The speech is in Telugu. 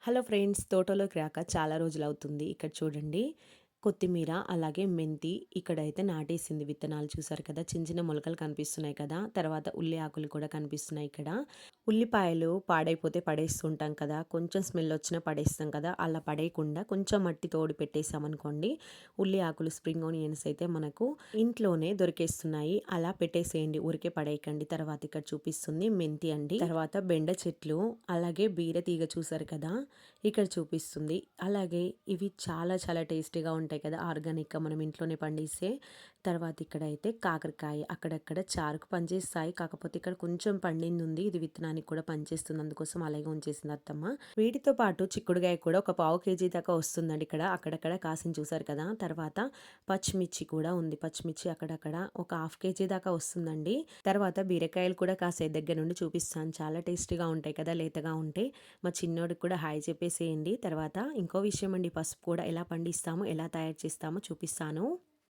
హలో ఫ్రెండ్స్, తోటలోకి రాక చాలా రోజులవుతుంది. ఇక్కడ చూడండి, కొత్తిమీర అలాగే మెంతి ఇక్కడైతే నాటేసింది విత్తనాలు. చూసారు కదా, చిన్న చిన్న మొలకలు కనిపిస్తున్నాయి కదా. తర్వాత ఉల్లి ఆకులు కూడా కనిపిస్తున్నాయి ఇక్కడ. ఉల్లిపాయలు పాడైపోతే పడేస్తుంటాం కదా, కొంచెం స్మెల్ వచ్చినా పడేస్తాం కదా. అలా పడేయకుండా కొంచెం మట్టి తోడు పెట్టేసామనుకోండి, ఉల్లి ఆకులు స్ప్రింగ్ ఆనియన్స్ అయితే మనకు ఇంట్లోనే దొరికేస్తున్నాయి. అలా పెట్టేసేయండి, ఊరికే పడేయకండి. తర్వాత ఇక్కడ చూపిస్తుంది మెంతి అండి. తర్వాత బెండ చెట్లు, అలాగే బీర తీగ చూసారు కదా ఇక్కడ చూపిస్తుంది. అలాగే ఇవి చాలా చాలా టేస్టీగా ఉంటాయి కదా, ఆర్గానిక్గా మనం ఇంట్లోనే పండిస్తే. తర్వాత ఇక్కడైతే కాకరకాయ అక్కడక్కడ చారుకు పనిచేస్తాయి, కాకపోతే ఇక్కడ కొంచెం పండింది ఉంది. ఇది విత్తనానికి కూడా పనిచేస్తుంది, అందుకోసం అలాగే ఉంచేసింది అత్తమ్మ. వీటితో పాటు చిక్కుడుగాయ కూడా ఒక పావు కేజీ దాకా వస్తుందండి. ఇక్కడ అక్కడక్కడ కాసిన చూసారు కదా. తర్వాత పచ్చిమిర్చి కూడా ఉంది, పచ్చిమిర్చి అక్కడక్కడ ఒక హాఫ్ కేజీ దాకా వస్తుందండి. తర్వాత బీరకాయలు కూడా కాసే దగ్గర నుండి చూపిస్తాను, చాలా టేస్టీగా ఉంటాయి కదా లేతగా ఉంటే. మా చిన్నోడికి కూడా హాయ్ చెప్పేసేయండి. తర్వాత ఇంకో విషయం అండి, పసుపు కూడా ఎలా పండిస్తామో ఎలా తయారు చేస్తామో చూపిస్తాను.